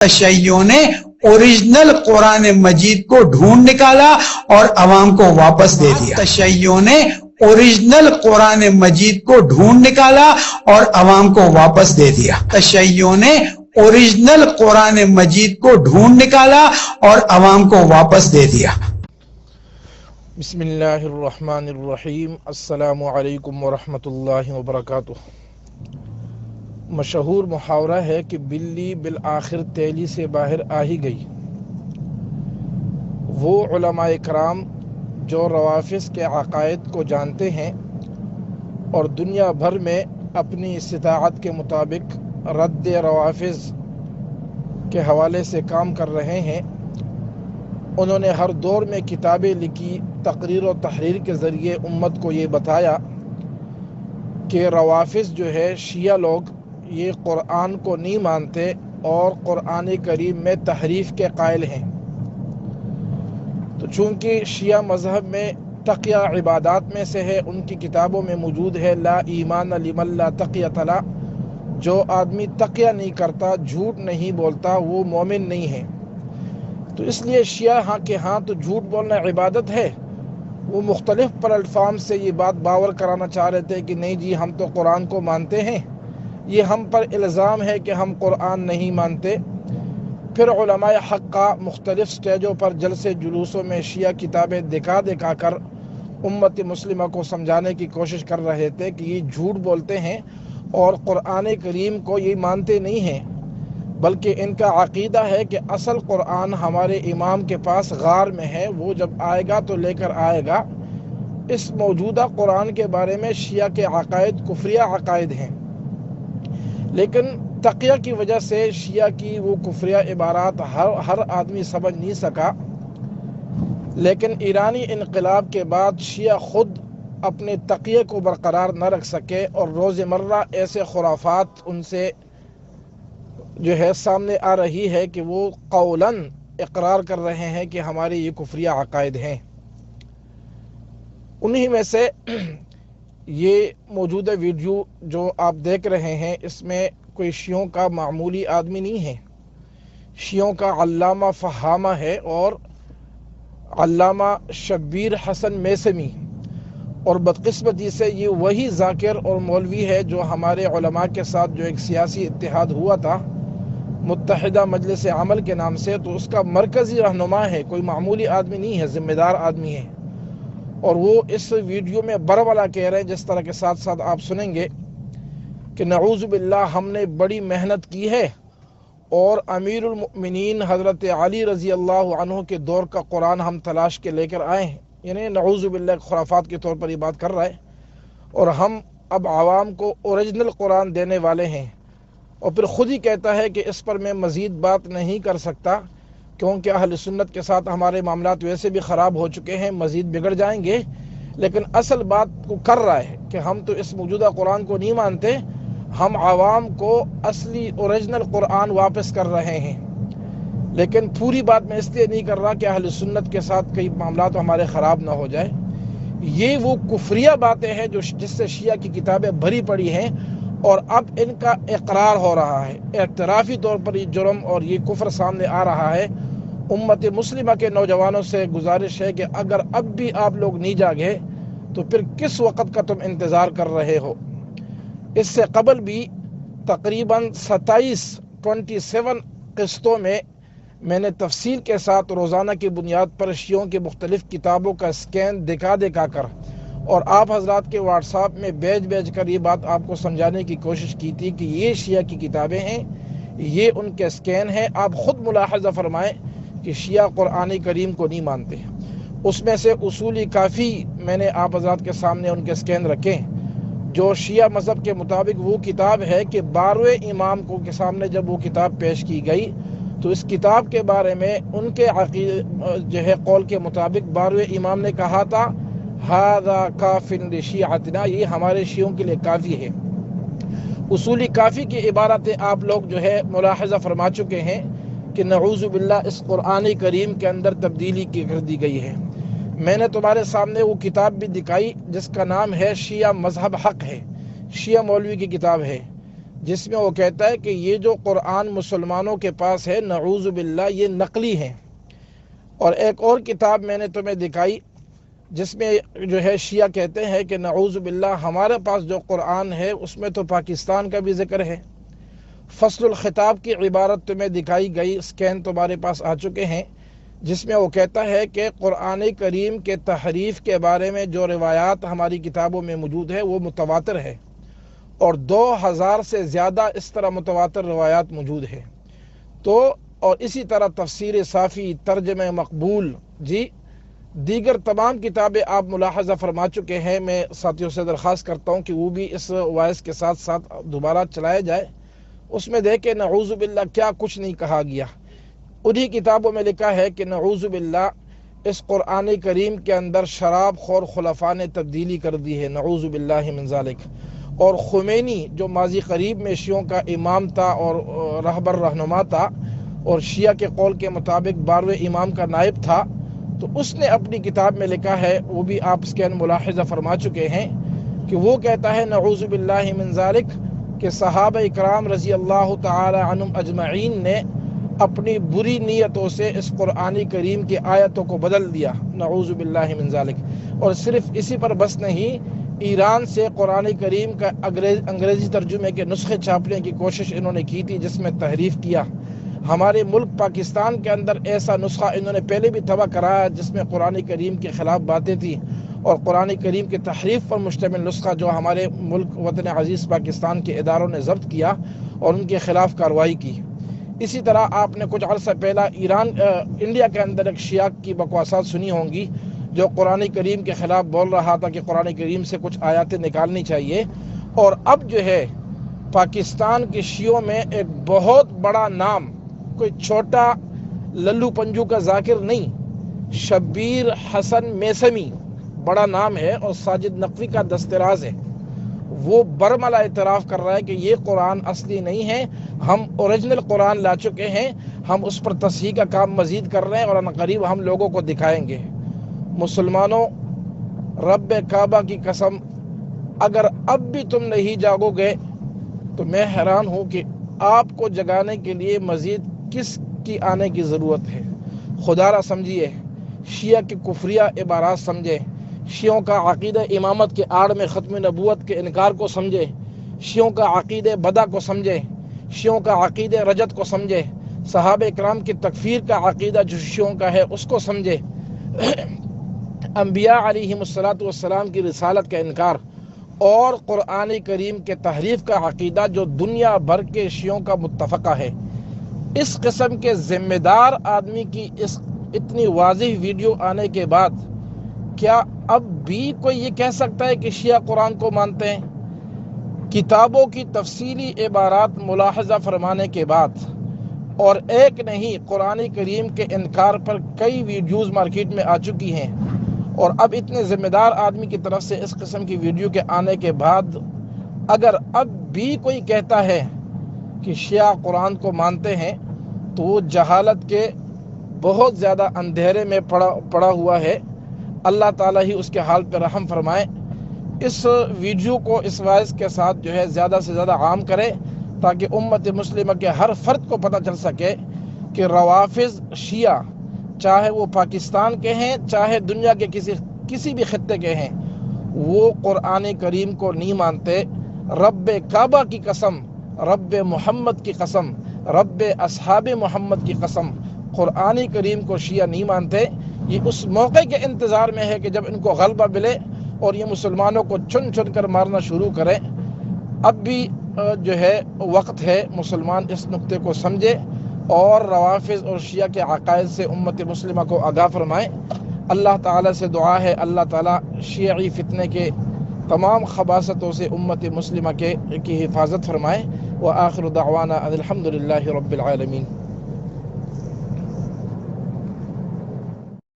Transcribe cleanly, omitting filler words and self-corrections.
تشیعوں نے اوریجنل قرآن مجید کو ڈھونڈ نکالا اور عوام کو واپس دے دیا۔ تشیعوں نے اوریجنل قرآن مجید کو ڈھونڈ نکالا اور عوام کو واپس دے دیا۔ تشیعوں نے اوریجنل قرآن مجید کو ڈھونڈ نکالا اور عوام کو واپس دے دیا۔ بسم اللہ الرحمن الرحیم۔ السلام علیکم ورحمۃ اللہ وبرکاتہ۔ مشہور محاورہ ہے کہ بلی بالآخر تیلی سے باہر آ ہی گئی۔ وہ علماء کرام جو روافض کے عقائد کو جانتے ہیں اور دنیا بھر میں اپنی استطاعت کے مطابق رد روافض کے حوالے سے کام کر رہے ہیں، انہوں نے ہر دور میں کتابیں لکھی، تقریر و تحریر کے ذریعے امت کو یہ بتایا کہ روافض جو ہے شیعہ لوگ یہ قرآن کو نہیں مانتے اور قرآن کریم میں تحریف کے قائل ہیں۔ تو چونکہ شیعہ مذہب میں تقیہ عبادات میں سے ہے، ان کی کتابوں میں موجود ہے لا ایمان لمن لا تقیۃ لہ، جو آدمی تقیہ نہیں کرتا، جھوٹ نہیں بولتا، وہ مومن نہیں ہے۔ تو اس لیے شیعہ ہاں تو جھوٹ بولنا عبادت ہے، وہ مختلف پلیٹفارم سے یہ بات باور کرانا چاہ رہے تھے کہ نہیں جی ہم تو قرآن کو مانتے ہیں، یہ ہم پر الزام ہے کہ ہم قرآن نہیں مانتے۔ پھر علماء حق کا مختلف سٹیجوں پر جلسے جلوسوں میں شیعہ کتابیں دکھا کر امت مسلمہ کو سمجھانے کی کوشش کر رہے تھے کہ یہ جھوٹ بولتے ہیں اور قرآن کریم کو یہ مانتے نہیں ہیں، بلکہ ان کا عقیدہ ہے کہ اصل قرآن ہمارے امام کے پاس غار میں ہے، وہ جب آئے گا تو لے کر آئے گا۔ اس موجودہ قرآن کے بارے میں شیعہ کے عقائد کفریہ عقائد ہیں، لیکن تقیہ کی وجہ سے شیعہ کی وہ کفریہ عبارات ہر آدمی سمجھ نہیں سکا۔ لیکن ایرانی انقلاب کے بعد شیعہ خود اپنے تقیہ کو برقرار نہ رکھ سکے اور روزمرہ ایسے خرافات ان سے جو ہے سامنے آ رہی ہے کہ وہ قولاً اقرار کر رہے ہیں کہ ہمارے یہ کفریہ عقائد ہیں۔ انہی میں سے یہ موجودہ ویڈیو جو آپ دیکھ رہے ہیں، اس میں کوئی شیعوں کا معمولی آدمی نہیں ہے، شیعوں کا علامہ فہامہ ہے اور علامہ شبیر حسن میثمی، اور بدقسمتی سے یہ وہی ذاکر اور مولوی ہے جو ہمارے علماء کے ساتھ جو ایک سیاسی اتحاد ہوا تھا متحدہ مجلس عمل کے نام سے، تو اس کا مرکزی رہنما ہے، کوئی معمولی آدمی نہیں ہے، ذمہ دار آدمی ہے۔ اور وہ اس ویڈیو میں بربلا کہہ رہے ہیں، جس طرح کے ساتھ ساتھ آپ سنیں گے کہ نعوذ باللہ ہم نے بڑی محنت کی ہے اور امیر المؤمنین حضرت علی رضی اللہ عنہ کے دور کا قرآن ہم تلاش کے لے کر آئے ہیں، یعنی نعوذ باللہ خرافات کے طور پر یہ بات کر رہا ہے، اور ہم اب عوام کو اوریجنل قرآن دینے والے ہیں۔ اور پھر خود ہی کہتا ہے کہ اس پر میں مزید بات نہیں کر سکتا کیونکہ اہل سنت کے ساتھ ہمارے معاملات ویسے بھی خراب ہو چکے ہیں، مزید بگڑ جائیں گے۔ لیکن اصل بات کو کر رہا ہے کہ ہم تو اس موجودہ قرآن کو نہیں مانتے، ہم عوام کو اصلی اوریجنل قرآن واپس کر رہے ہیں۔ لیکن پوری بات میں اس لیے نہیں کر رہا کہ اہل سنت کے ساتھ کئی معاملات ہمارے خراب نہ ہو جائے۔ یہ وہ کفریہ باتیں ہیں جس سے شیعہ کی کتابیں بھری پڑی ہیں، اور اب ان کا اقرار ہو رہا ہے، اعترافی طور پر یہ جرم اور یہ کفر سامنے آ رہا ہے۔ امت مسلمہ کے نوجوانوں سے گزارش ہے کہ اگر اب بھی آپ لوگ نہیں جاگے تو پھر کس وقت کا تم انتظار کر رہے ہو؟ اس سے قبل بھی تقریباً 27 قسطوں میں نے تفصیل کے ساتھ روزانہ کی بنیاد پر شیعوں کی مختلف کتابوں کا اسکین دکھا کر اور آپ حضرات کے واٹس ایپ میں بھیج کر یہ بات آپ کو سمجھانے کی کوشش کی تھی کہ یہ شیعہ کی کتابیں ہیں، یہ ان کے اسکین ہیں۔ آپ خود ملاحظہ فرمائیں کہ شیعہ قرآن کریم کو نہیں مانتے۔ اس میں سے اصول کافی میں نے آپ حضرات کے سامنے ان کے اسکین رکھے، جو شیعہ مذہب کے مطابق وہ کتاب ہے کہ 12ویں امام کو کے سامنے جب وہ کتاب پیش کی گئی تو اس کتاب کے بارے میں ان کے جو ہے قول کے مطابق 12ویں امام نے کہا تھا ھذا کاف لشیعتنا، یہ ہمارے شیعوں کے لیے کافی ہے۔ اصولی کافی کی عبارتیں آپ لوگ جو ہے ملاحظہ فرما چکے ہیں کہ نعوذ باللہ اس قرآن کریم کے اندر تبدیلی کر دی گئی ہے۔ میں نے تمہارے سامنے وہ کتاب بھی دکھائی جس کا نام ہے شیعہ مذہب حق ہے، شیعہ مولوی کی کتاب ہے، جس میں وہ کہتا ہے کہ یہ جو قرآن مسلمانوں کے پاس ہے نعوذ باللہ یہ نقلی ہیں۔ اور ایک اور کتاب میں نے تمہیں دکھائی جس میں جو ہے شیعہ کہتے ہیں کہ نعوذ باللہ ہمارے پاس جو قرآن ہے اس میں تو پاکستان کا بھی ذکر ہے۔ فصل الخطاب کی عبارت تمہیں دکھائی گئی، اسکین تمہارے پاس آ چکے ہیں، جس میں وہ کہتا ہے کہ قرآن کریم کے تحریف کے بارے میں جو روایات ہماری کتابوں میں موجود ہے وہ متواتر ہے، اور 2000 سے زیادہ اس طرح متواتر روایات موجود ہیں۔ تو اور اسی طرح تفسیر صافی، ترجمہ مقبول، دیگر تمام کتابیں آپ ملاحظہ فرما چکے ہیں۔ میں ساتھیوں سے درخواست کرتا ہوں کہ وہ بھی اس وائس کے ساتھ ساتھ دوبارہ چلایا جائے، اس میں دیکھیں نعوذ باللہ کیا کچھ نہیں کہا گیا۔ انہی کتابوں میں لکھا ہے کہ نعوذ باللہ اس قرآن کریم کے اندر شراب خور خلفاء نے تبدیلی کر دی ہے، نعوذ باللہ من ذالک۔ اور خمینی جو ماضی قریب میں شیعوں کا امام تھا اور رہبر رہنما تھا، اور شیعہ کے قول کے مطابق 12ویں امام کا نائب تھا، تو اس نے اپنی کتاب میں لکھا ہے، وہ بھی آپ اس کے ملاحظہ فرما چکے ہیں، کہ وہ کہتا ہے نعوذ باللہ من ذالک کہ صحابہ اکرام رضی اللہ تعالی عنہم اجمعین نے اپنی بری نیتوں سے اس قرآن کریم کی آیتوں کو بدل دیا، نعوذ باللہ من ذالک۔ اور صرف اسی پر بس نہیں، ایران سے قرآن کریم کا انگریزی ترجمے کے نسخے چھاپنے کی کوشش انہوں نے کی تھی، جس میں تحریف کیا۔ ہمارے ملک پاکستان کے اندر ایسا نسخہ انہوں نے پہلے بھی تباہ کرایا جس میں قرآن کریم کے خلاف باتیں تھیں، اور قرآن کریم کی تحریف پر مشتمل نسخہ جو ہمارے ملک وطن عزیز پاکستان کے اداروں نے ضبط کیا اور ان کے خلاف کارروائی کی۔ اسی طرح آپ نے کچھ عرصہ پہلا انڈیا کے اندر ایک شیعہ کی بکواسات سنی ہوں گی جو قرآن کریم کے خلاف بول رہا تھا کہ قرآن کریم سے کچھ آیاتیں نکالنی چاہیے۔ اور اب جو ہے پاکستان کے شیعوں میں ایک بہت بڑا نام، کوئی چھوٹا للو پنجو کا ذاکر نہیں، شبیر حسن میثمی بڑا نام ہے، اور ساجد نقوی کا دستراز ہے، وہ برملا اعتراف کر رہا ہے کہ یہ قرآن اصلی نہیں ہے، ہم اوریجنل قرآن لا چکے ہیں، ہم اس پر تصحیح کا کام مزید کر رہے ہیں اور عنقریب ہم لوگوں کو دکھائیں گے۔ مسلمانوں، رب کعبہ کی قسم، اگر اب بھی تم نہیں جاگو گے تو میں حیران ہوں کہ آپ کو جگانے کے لیے مزید کس کی آنے کی ضرورت ہے۔ خدا را سمجھیے، شیعہ کی کفریہ عبارات سمجھے، شیعوں کا عقیدہ امامت کے آڑ میں ختم نبوت کے انکار کو سمجھے، شیعوں کا عقیدہ بدع کو سمجھے، شیعوں کا عقیدہ رجت کو سمجھے، صحابہ اکرام کی تکفیر کا عقیدہ جو شیعوں کا ہے اس کو سمجھے، انبیاء علیہم السلام کی رسالت کا انکار، اور قرآن کریم کے تحریف کا عقیدہ جو دنیا بھر کے شیعوں کا متفقہ ہے۔ اس قسم کے ذمہ دار آدمی کی اس اتنی واضح ویڈیو آنے کے بعد کیا اب بھی کوئی یہ کہہ سکتا ہے کہ شیعہ قرآن کو مانتے ہیں؟ کتابوں کی تفصیلی عبارات ملاحظہ فرمانے کے بعد، اور ایک نہیں قرآن کریم کے انکار پر کئی ویڈیوز مارکیٹ میں آ چکی ہیں، اور اب اتنے ذمہ دار آدمی کی طرف سے اس قسم کی ویڈیو کے آنے کے بعد اگر اب بھی کوئی کہتا ہے کہ شیعہ قرآن کو مانتے ہیں تو وہ جہالت کے بہت زیادہ اندھیرے میں پڑا ہوا ہے۔ اللہ تعالیٰ ہی اس کے حال پہ رحم فرمائے۔ اس ویڈیو کو اس وائس کے ساتھ جو ہے زیادہ سے زیادہ عام کرے تاکہ امت مسلمہ کے ہر فرد کو پتہ چل سکے کہ روافض شیعہ چاہے وہ پاکستان کے ہیں چاہے دنیا کے کسی بھی خطے کے ہیں، وہ قرآن کریم کو نہیں مانتے۔ رب کعبہ کی قسم، رب محمد کی قسم، رب اصحاب محمد کی قسم، قرآن کریم کو شیعہ نہیں مانتے۔ یہ اس موقع کے انتظار میں ہے کہ جب ان کو غلبہ ملے اور یہ مسلمانوں کو چن چن کر مارنا شروع کریں۔ اب بھی جو ہے وقت ہے، مسلمان اس نقطے کو سمجھے اور روافض اور شیعہ کے عقائد سے امت مسلمہ کو آگاہ فرمائیں۔ اللہ تعالیٰ سے دعا ہے اللہ تعالیٰ شیعی فتنے کے تمام خباثتوں سے امت مسلمہ کی حفاظت فرمائے۔ وآخر دعوانا ان الحمد للہ رب العالمین۔